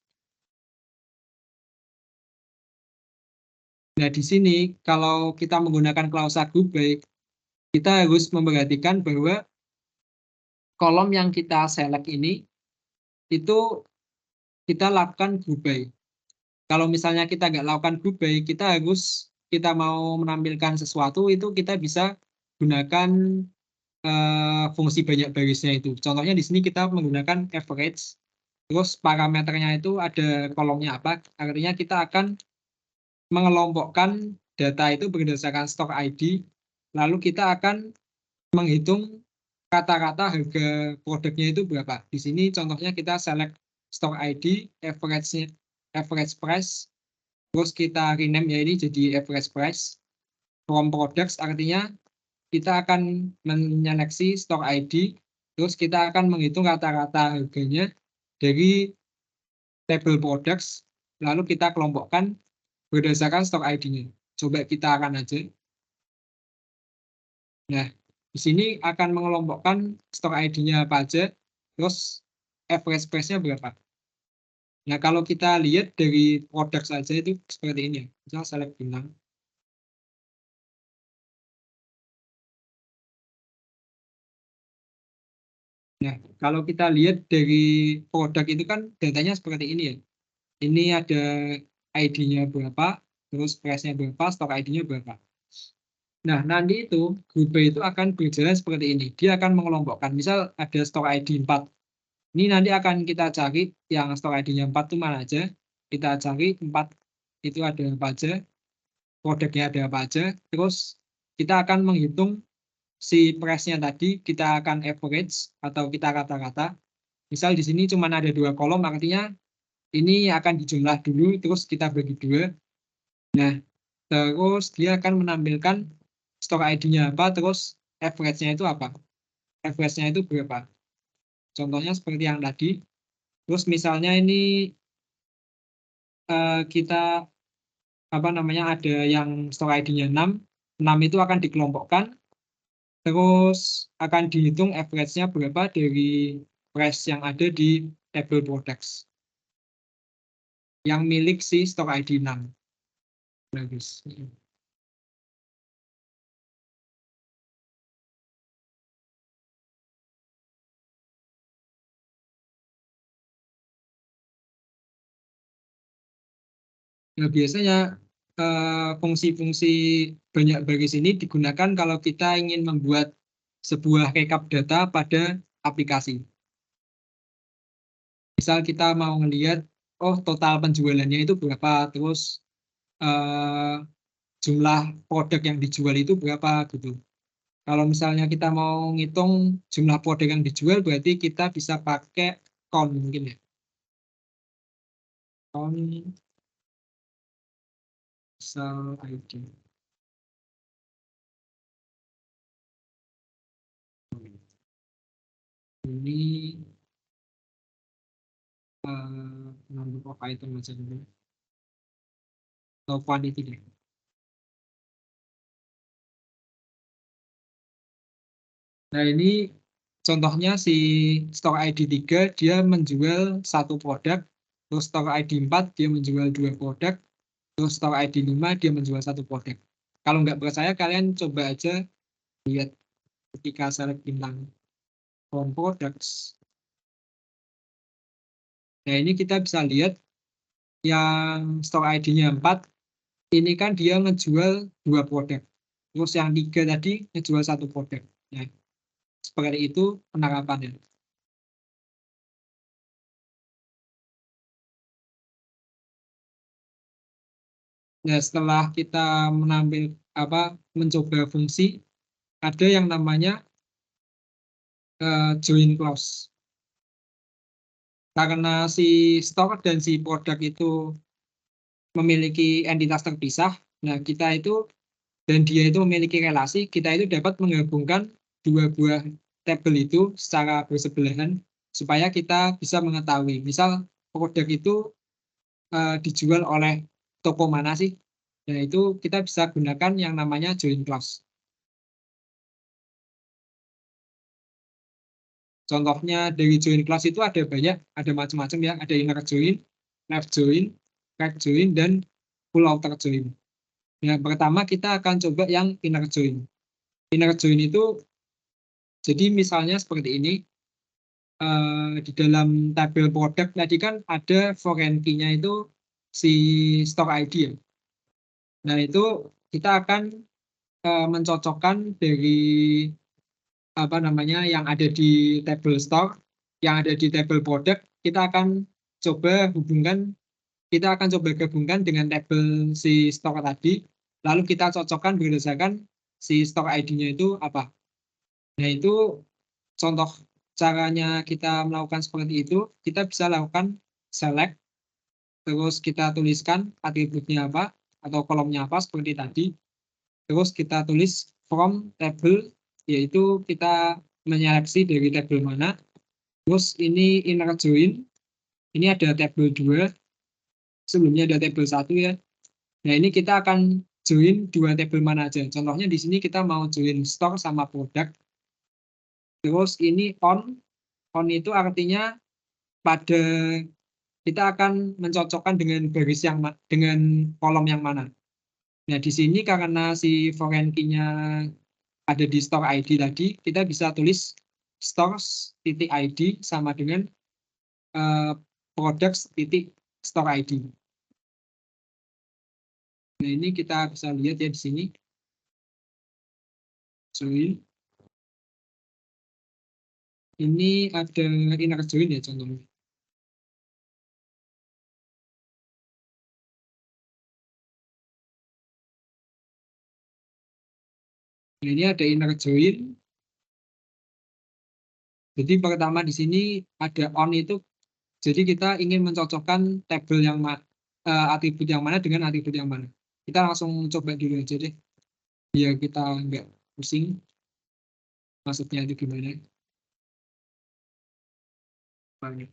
Nah, di sini kalau kita menggunakan klausa group by, kita harus memperhatikan bahwa kolom yang kita select ini itu kita lakukan group by. Kalau misalnya kita nggak lakukan group by, kita mau menampilkan sesuatu itu kita bisa gunakan fungsi banyak barisnya itu. Contohnya di sini kita menggunakan average, terus parameternya itu ada kolomnya apa, artinya kita akan mengelompokkan data itu berdasarkan stock ID, lalu kita akan menghitung kata-kata harga produknya itu berapa. Di sini contohnya kita select stock ID, average price, terus kita rename ya ini jadi average price from products, artinya kita akan menyeleksi stock ID, terus kita akan menghitung rata-rata harganya dari table products, lalu kita kelompokkan berdasarkan stock ID-nya. Coba kita akan aja. Nah, di sini akan mengelompokkan stock ID-nya apa aja, terus average price-nya berapa. Nah, kalau kita lihat dari produk saja itu seperti ini. Misal select bintang. Nah, kalau kita lihat dari produk itu kan datanya seperti ini ya. Ini ada ID-nya berapa, terus price-nya berapa, stok ID-nya berapa. Nah, nanti itu group by itu akan berjalan seperti ini. Dia akan mengelompokkan. Misal ada stok ID 4. Ini nanti akan kita cari yang stok ID-nya 4 itu mana aja. Kita cari 4 itu ada apa aja, produknya ada apa aja. Terus kita akan menghitung si price-nya tadi, kita akan average atau kita rata-rata. Misal di sini cuma ada 2 kolom, artinya ini akan dijumlah dulu, terus kita bagi 2. Nah, terus dia akan menampilkan stok ID-nya apa, terus average-nya itu apa. Average-nya itu berapa. Contohnya seperti yang tadi. Terus misalnya ini kita apa namanya ada yang stok ID-nya 6. 6 itu akan dikelompokkan, terus akan dihitung average-nya berapa dari price yang ada di table products yang milik si stok ID 6. Bagus. Nah, biasanya fungsi-fungsi banyak baris ini digunakan kalau kita ingin membuat sebuah rekap data pada aplikasi. Misal kita mau ngelihat, oh total penjualannya itu berapa, terus jumlah produk yang dijual itu berapa gitu. Kalau misalnya kita mau ngitung jumlah produk yang dijual, berarti kita bisa pakai count mungkin ya. Count sell ID. Ini number of item aja dulu. Atau quantity deh. Nah ini contohnya si store ID 3 dia menjual satu produk, terus store ID 4 dia menjual 2 produk, terus store ID 5 dia menjual satu produk. Kalau nggak percaya kalian coba aja lihat ketika select bintang from products. Nah ini kita bisa lihat yang store ID-nya 4, ini kan dia ngejual 2 produk. Terus yang 3 tadi ngejual satu produk. Nah, seperti itu penerapannya. Nah, setelah kita mencoba fungsi, ada yang namanya join clause. Karena si store dan si produk itu memiliki entitas terpisah, nah kita itu dan dia itu memiliki relasi, kita itu dapat menggabungkan dua buah tabel itu secara bersebelahan supaya kita bisa mengetahui, misal produk itu dijual oleh toko mana sih? Nah, itu kita bisa gunakan yang namanya join clause. Contohnya dari join clause itu ada banyak, ada macam-macam ya, ada inner join, left join, right join, dan full outer join. Yang pertama kita akan coba yang inner join. Inner join itu, jadi misalnya seperti ini, di dalam tabel produk tadi kan ada foreign key-nya itu si store ID ya. Nah itu kita akan mencocokkan dari yang ada di tabel store, yang ada di tabel produk, kita akan coba gabungkan dengan tabel si store tadi, lalu kita cocokkan berdasarkan si store ID-nya itu apa. Nah itu contoh caranya kita melakukan seperti itu, kita bisa lakukan select, terus kita tuliskan atributnya apa, atau kolomnya apa seperti tadi, terus kita tulis from table, yaitu kita menyeleksi dari tabel mana, terus ini inner join, ini ada tabel 2, sebelumnya ada tabel 1 ya. Nah ini kita akan join dua tabel mana aja, contohnya di sini kita mau join store sama produk, terus ini on itu artinya pada kita akan mencocokkan dengan baris dengan kolom yang mana. Nah, di sini karena si foreign key-nya ada di store ID tadi, kita bisa tulis stores.id sama dengan products.store ID. Nah, ini kita bisa lihat ya di sini. Join. Ini ada inner join ya contohnya. Nah, ini ada inner join. Jadi pertama di sini ada on itu, jadi kita ingin mencocokkan tabel yang atribut yang mana dengan atribut yang mana. Kita langsung coba dulu aja deh, biar kita nggak pusing. Maksudnya itu gimana? Banyak.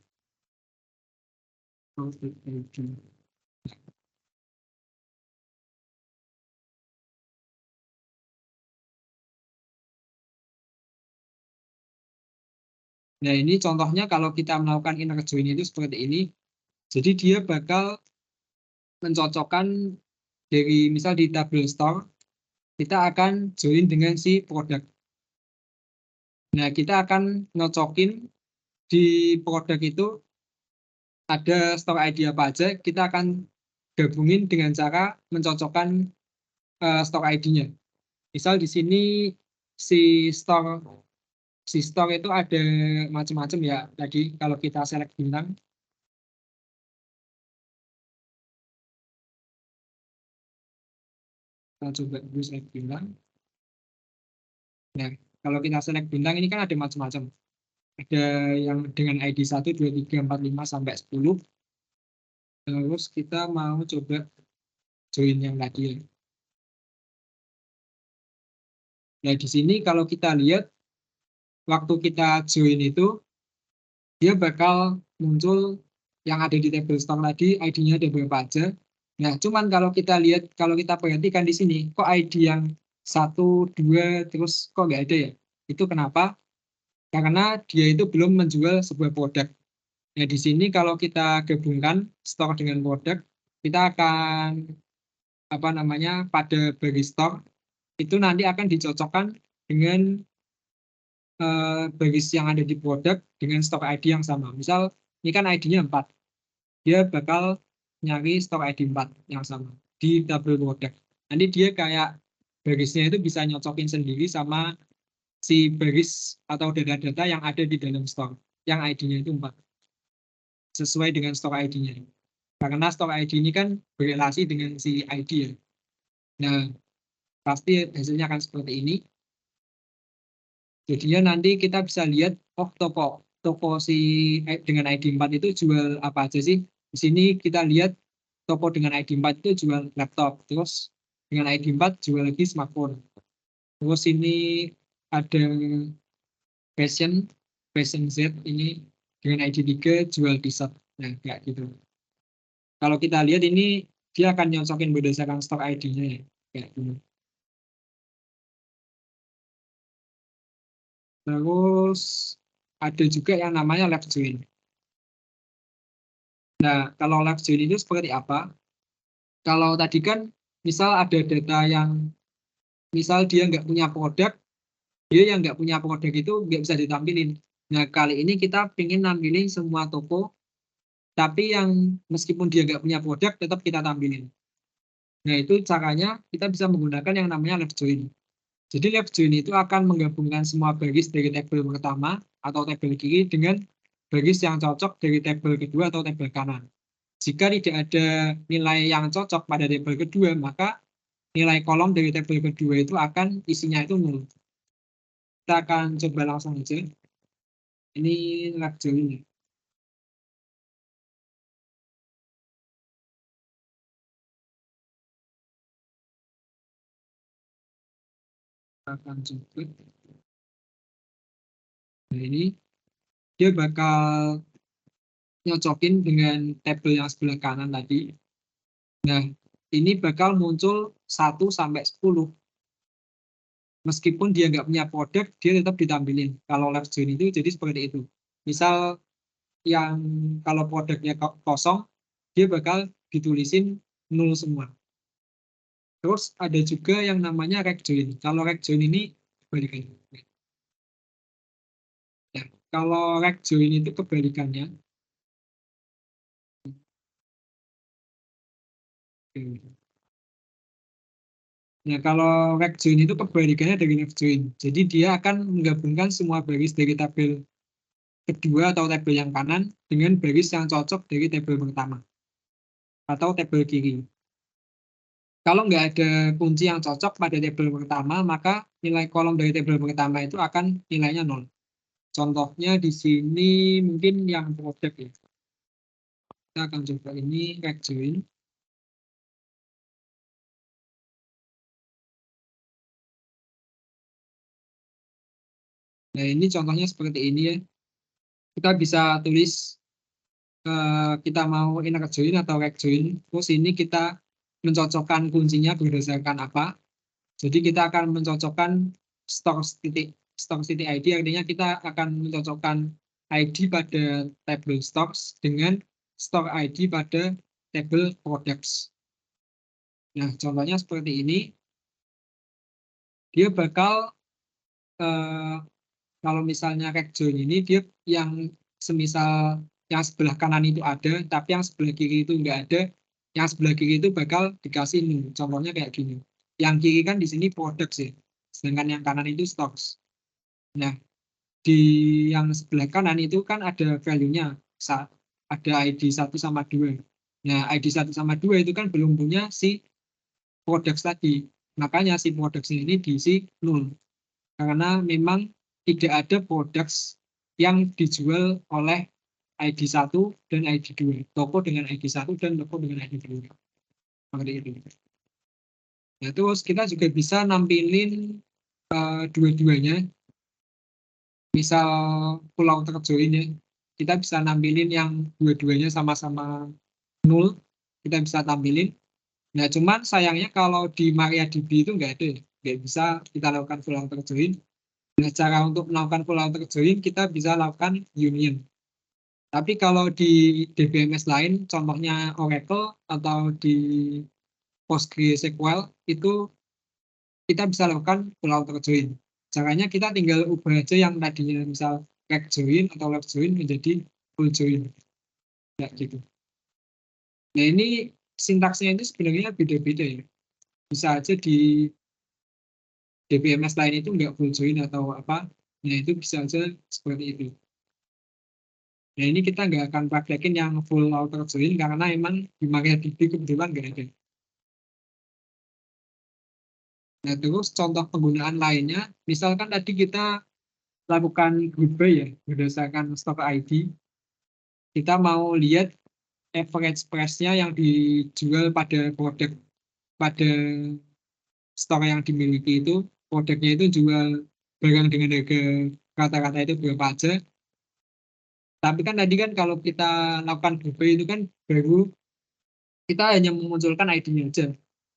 Nah, ini contohnya kalau kita melakukan inner join itu seperti ini. Jadi dia bakal mencocokkan dari misal di tabel store, kita akan join dengan si produk. Nah, kita akan ngocokin di produk itu ada store ID apa aja, kita akan gabungin dengan cara mencocokkan store ID-nya. Misal di sini si store itu ada macam-macam ya. Tadi kalau kita select bintang, kita coba dulu select bintang. Nah, kalau kita select bintang ini kan ada macam-macam. Ada yang dengan ID 1, 2, 3, 4, 5 sampai 10. Terus kita mau coba join yang tadi ya. Nah, di sini kalau kita lihat waktu kita join itu dia bakal muncul yang ada di table store tadi, ID-nya ada berapa aja. Nah, cuman kalau kita lihat, kalau kita perhatikan di sini, kok ID yang 1, 2, terus kok nggak ada ya? Itu kenapa? Karena dia itu belum menjual sebuah produk. Nah, di sini kalau kita gabungkan store dengan produk, kita akan apa namanya pada baris store itu nanti akan dicocokkan dengan baris yang ada di produk dengan store ID yang sama. Misal ini kan ID-nya 4. Dia bakal nyari store ID 4 yang sama di tabel produk. Nanti dia kayak barisnya itu bisa nyocokin sendiri sama si baris atau data-data yang ada di dalam store yang ID-nya itu 4. Sesuai dengan store ID-nya. Karena store ID ini kan berrelasi dengan si ID ya. Nah, pasti hasilnya akan seperti ini. Jadinya nanti kita bisa lihat, oh toko si dengan ID 4 itu jual apa aja sih. Di sini kita lihat toko dengan ID 4 itu jual laptop, terus dengan ID 4 jual lagi smartphone. Terus ini ada fashion Z ini dengan ID 3 jual t-shirt. Nah, kayak gitu. Kalau kita lihat ini dia akan nyocokin berdasarkan stok ID-nya ya, kayak gitu. Terus ada juga yang namanya left join. Nah, kalau left join itu seperti apa? Kalau tadi kan misal ada data yang misal dia nggak punya produk, dia yang nggak punya produk itu nggak bisa ditampilin. Nah, kali ini kita ingin nampilin semua toko, tapi yang meskipun dia nggak punya produk, tetap kita tampilin. Nah, itu caranya kita bisa menggunakan yang namanya left join. Jadi left join itu akan menggabungkan semua baris dari tabel pertama atau tabel kiri dengan baris yang cocok dari tabel kedua atau tabel kanan. Jika tidak ada nilai yang cocok pada tabel kedua, maka nilai kolom dari tabel kedua itu akan isinya itu 0. Kita akan coba langsung aja. Ini left join. Kita akan coba. Nah, ini dia bakal nyocokin dengan tabel yang sebelah kanan tadi. Nah, ini bakal muncul 1 sampai 10. Meskipun dia nggak punya produk, dia tetap ditampilin. Kalau left join itu jadi seperti itu. Misal yang kalau produknya kosong, dia bakal ditulisin 0 semua. Terus ada juga yang namanya rect join. Kalau rect join ini kebalikannya. Ya, kalau rect join itu kebalikannya. Nah, kalau rect join itu kebalikannya dari left join. Jadi dia akan menggabungkan semua baris dari tabel kedua atau tabel yang kanan dengan baris yang cocok dari tabel pertama atau tabel kiri. Kalau nggak ada kunci yang cocok pada tabel pertama, maka nilai kolom dari tabel pertama itu akan nilainya 0. Contohnya di sini mungkin yang produk ya. Kita akan coba ini rect join. Nah, ini contohnya seperti ini ya. Kita bisa tulis kita mau inner join atau rect join. Terus ini kita mencocokkan kuncinya berdasarkan apa. Jadi kita akan mencocokkan store titik ID, artinya kita akan mencocokkan ID pada table stocks dengan store ID pada table products. Nah, contohnya seperti ini. Dia bakal kalau misalnya rect join ini dia yang semisal yang sebelah kanan itu ada, tapi yang sebelah kiri itu enggak ada. Yang sebelah kiri itu bakal dikasih 0. Contohnya kayak gini. Yang kiri kan di sini produk sih. sedangkan yang kanan itu stocks. Nah, di yang sebelah kanan itu kan ada value-nya, ada ID 1 sama 2. Nah, ID 1 sama 2 itu kan belum punya si products tadi. Makanya si products ini diisi 0. Karena memang tidak ada products yang dijual oleh ID 1 dan ID 2. Toko dengan ID 1 dan toko dengan ID 2. Seperti itu. Nah, terus kita juga bisa nampilin dua-duanya. Misal pulau terjoin ya, kita bisa nampilin yang dua-duanya sama-sama 0, kita bisa tampilin. Nah, cuman sayangnya kalau di MariaDB itu nggak ada, nggak bisa kita lakukan pulau terjoin. Nah, cara untuk melakukan pulau terjoin kita bisa lakukan union. Tapi kalau di DBMS lain, contohnya Oracle atau di PostgreSQL, itu kita bisa lakukan pulau terjoin. Caranya kita tinggal ubah aja yang tadinya misal rect join atau left join menjadi full join. Ya, gitu. Nah, ini sintaksnya itu sebenarnya beda-beda ya. Bisa aja di DBMS lain itu nggak full join atau apa. Nah, itu bisa aja seperti itu. Nah, ini kita nggak akan praktekin yang full outer join karena emang di MariaDB kebetulan nggak ada. Nah, terus contoh penggunaan lainnya, misalkan tadi kita lakukan group by ya, berdasarkan stock ID. Kita mau lihat average price-nya yang dijual pada produk, pada store yang dimiliki itu, produknya itu jual barang dengan harga rata-rata itu berapa aja. Tapi kan tadi kan kalau kita lakukan group by itu kan baru kita hanya memunculkan ID-nya aja.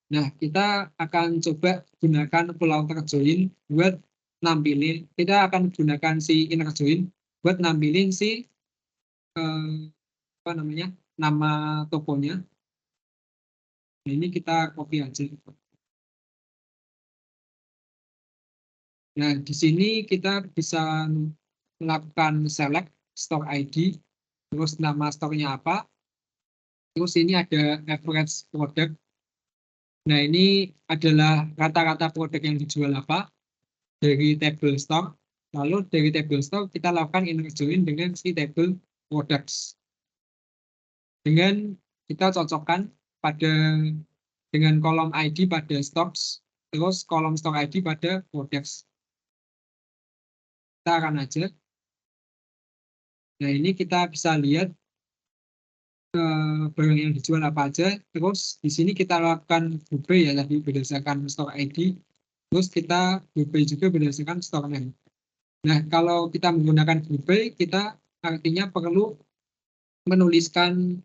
Nah, kita akan coba gunakan pulau terjoin buat nampilin, kita akan gunakan si inner join buat nampilin si apa namanya, nama tokonya. Nah, ini kita copy aja. Nah, di sini kita bisa melakukan select store ID, terus nama store-nya apa, terus ini ada average product. Nah, ini adalah rata-rata produk yang dijual apa dari table store. Lalu dari table store kita lakukan inner join dengan si table products. Dengan kita cocokkan pada dengan kolom ID pada stocks, terus kolom stock ID pada products. Kita akan aja. Nah, ini kita bisa lihat barang yang dijual apa aja. Terus di sini kita lakukan group by ya tadi berdasarkan stock ID. Terus kita group by juga berdasarkan stock name. Nah, kalau kita menggunakan group by, kita artinya perlu menuliskan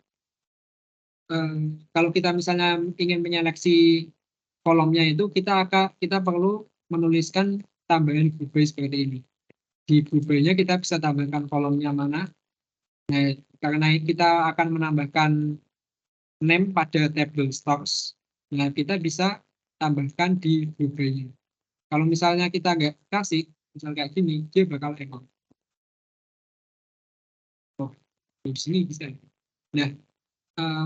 kalau kita misalnya ingin menyeleksi kolomnya itu kita perlu menuliskan tambahan group by seperti ini. Di group by-nya kita bisa tambahkan kolomnya mana. Nah, karena kita akan menambahkan name pada table stocks, nah kita bisa tambahkan di group by-nya. Kalau misalnya kita nggak kasih, misal kayak gini, dia bakal error. Oh, di sini bisa. Nah,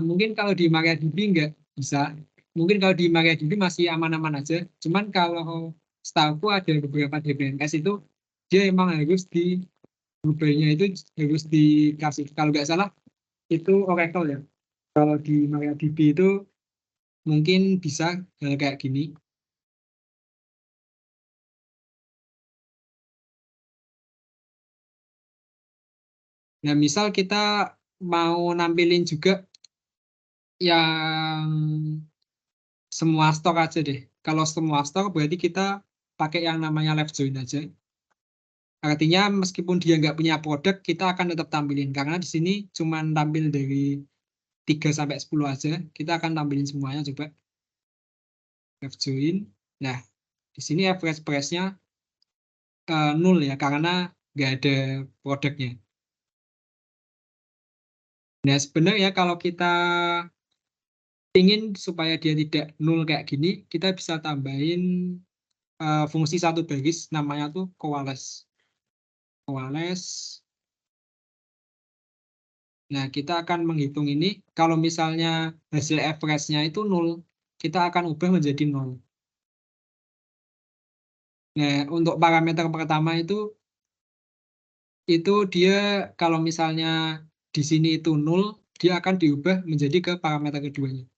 mungkin kalau di MariaDB nggak bisa. Mungkin kalau di MariaDB masih aman-aman aja. Cuman kalau setahu ada beberapa DBMS itu dia emang harus di group by-nya itu harus dikasih. Kalau nggak salah itu Oracle ya. Kalau di MariaDB itu mungkin bisa kayak gini. Nah, misal kita mau nampilin juga yang semua stok aja deh. Kalau semua stok berarti kita pakai yang namanya left join aja. Artinya meskipun dia nggak punya produk, kita akan tetap tampilin. Karena di sini cuma tampil dari 3 sampai 10 aja. Kita akan tampilin semuanya coba. Left join. Nah, di sini average price-nya 0 ya, karena nggak ada produknya. Nah, sebenarnya kalau kita ingin supaya dia tidak 0 kayak gini, kita bisa tambahin fungsi satu baris namanya tuh coalesce. Nah, kita akan menghitung ini. Kalau misalnya hasil average-nya itu 0, kita akan ubah menjadi 0. Nah, untuk parameter pertama itu dia kalau misalnya di sini itu 0, dia akan diubah menjadi ke parameter keduanya.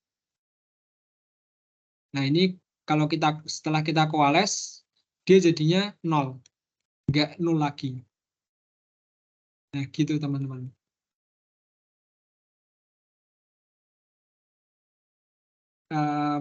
Nah, ini kalau setelah kita coalesce, dia jadinya 0, nggak 0 lagi. Nah, gitu teman-teman.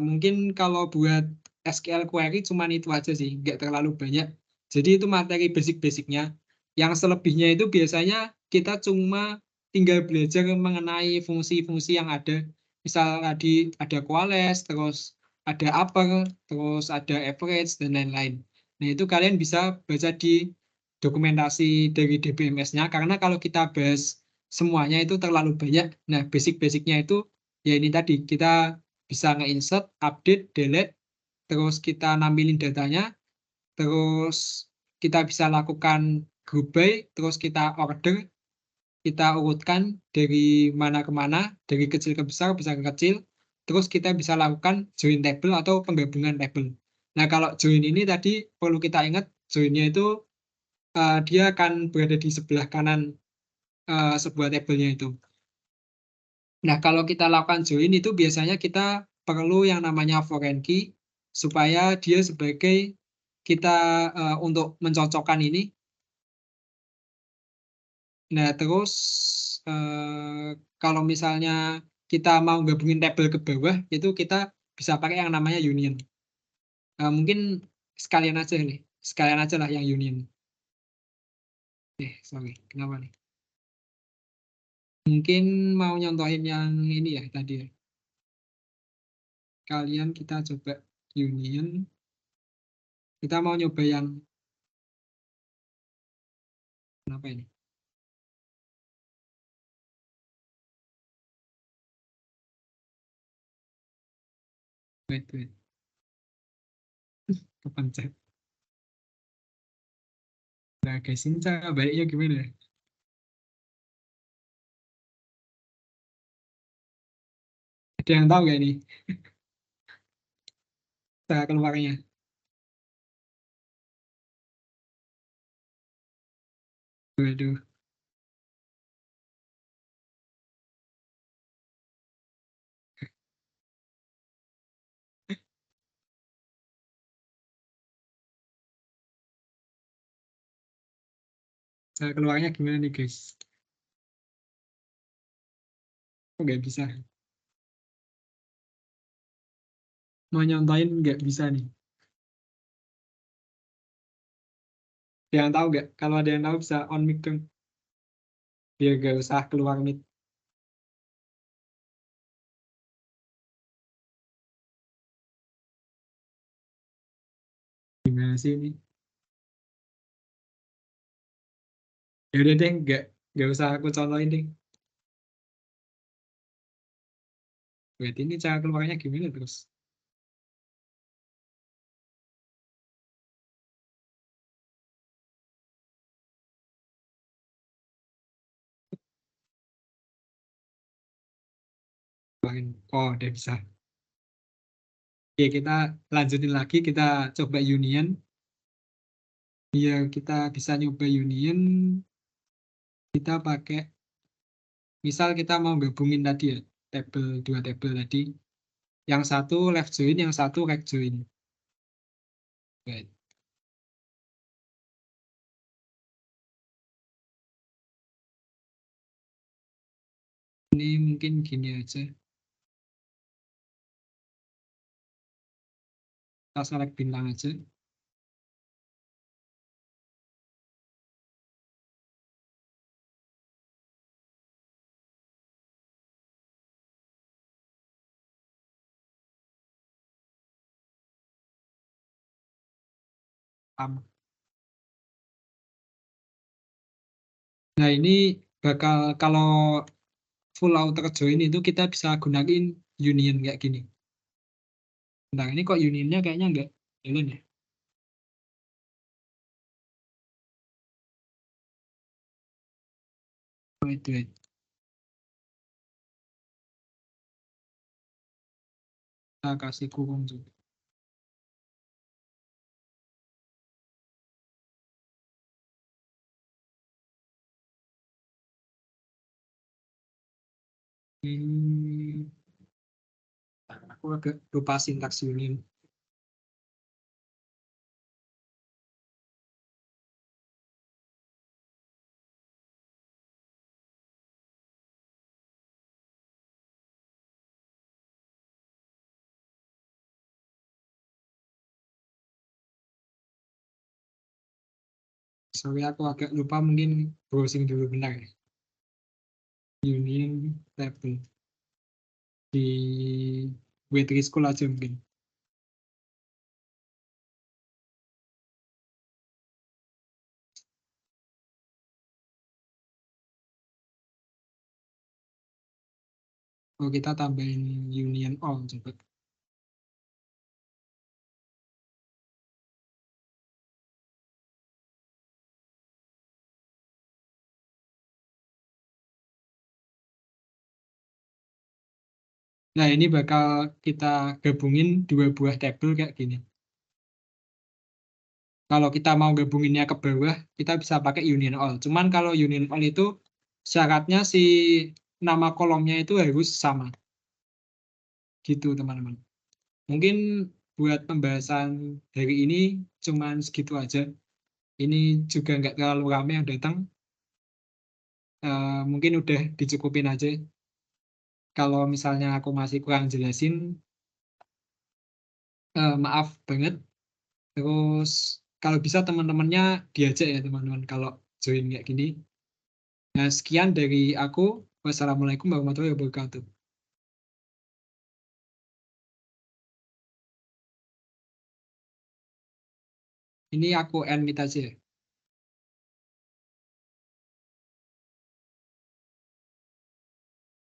Mungkin kalau buat SQL query cuman itu aja sih, nggak terlalu banyak. Jadi itu materi basic-basicnya. Yang selebihnya itu biasanya kita cuma tinggal belajar mengenai fungsi-fungsi yang ada. Misal tadi ada coalesce, terus ada upper, terus ada average, dan lain-lain. Nah, itu kalian bisa baca di dokumentasi dari DBMS-nya, karena kalau kita bahas semuanya itu terlalu banyak. Nah, basic-basicnya itu ya ini tadi, kita bisa nge-insert, update, delete, terus kita nampilin datanya, terus kita bisa lakukan group by, terus kita order, kita urutkan dari mana ke mana, dari kecil ke besar, besar ke kecil, terus kita bisa lakukan join table atau penggabungan table. Nah, kalau join ini tadi perlu kita ingat, joinnya itu dia akan berada di sebelah kanan sebuah tabelnya itu. Nah, kalau kita lakukan join itu biasanya kita perlu yang namanya foreign key supaya dia sebagai kita untuk mencocokkan ini. Nah, terus kalau misalnya kita mau gabungin tabel ke bawah, itu kita bisa pakai yang namanya union. Mungkin sekalian aja lah yang union. Sorry, kenapa nih? Mungkin mau nyontohin yang ini ya tadi ya. Kita coba union. Kita mau nyoba yang kenapa ini? Wait. Kepencet. Nah, guys, ini cara baiknya gimana ya? Ada yang tahu nggak ini? Cara keluarnya. Waduh, cara keluarnya gimana nih, guys? Kok nggak bisa? Mau nyontoin nggak bisa nih. Ada yang tahu nggak? Kalau ada yang tahu bisa on mic dong. Biar nggak usah keluar mic. Gimana sih ini? Ya udah deh, nggak usah aku contohin deh. Berarti ini cara keluarnya gimana terus? Oh, udah bisa. Oke, kita lanjutin lagi. Kita coba union. Biar kita bisa nyoba union, kita pakai, misal kita mau gabungin tadi ya, dua tabel tadi. Yang satu left join, yang satu right join. Right. Ini mungkin gini aja. Kita select bintang aja. Nah, ini bakal kalau full outer join itu kita bisa gunain union kayak gini. Nah, ini kok unionnya kayaknya nggak jalan ya? Wait. Kita kasih kurung juga. Hmm, aku agak lupa sintaks union. Sorry, aku agak lupa, mungkin browsing dulu bentar ya. Union table di W3 School aja mungkin. Oh, kita tambahin union all coba. Nah, ini bakal kita gabungin dua buah tabel kayak gini. Kalau kita mau gabunginnya ke bawah, kita bisa pakai union all. Cuman kalau union all itu syaratnya si nama kolomnya itu harus sama. Gitu, teman-teman. Mungkin buat pembahasan hari ini cuman segitu aja. Ini juga nggak terlalu ramai yang datang. Mungkin udah dicukupin aja. Kalau misalnya aku masih kurang jelasin, maaf banget. Terus kalau bisa teman-temannya diajak ya teman-teman kalau join kayak gini. Nah, sekian dari aku. Wassalamualaikum warahmatullahi wabarakatuh. Ini aku end meet aja ya.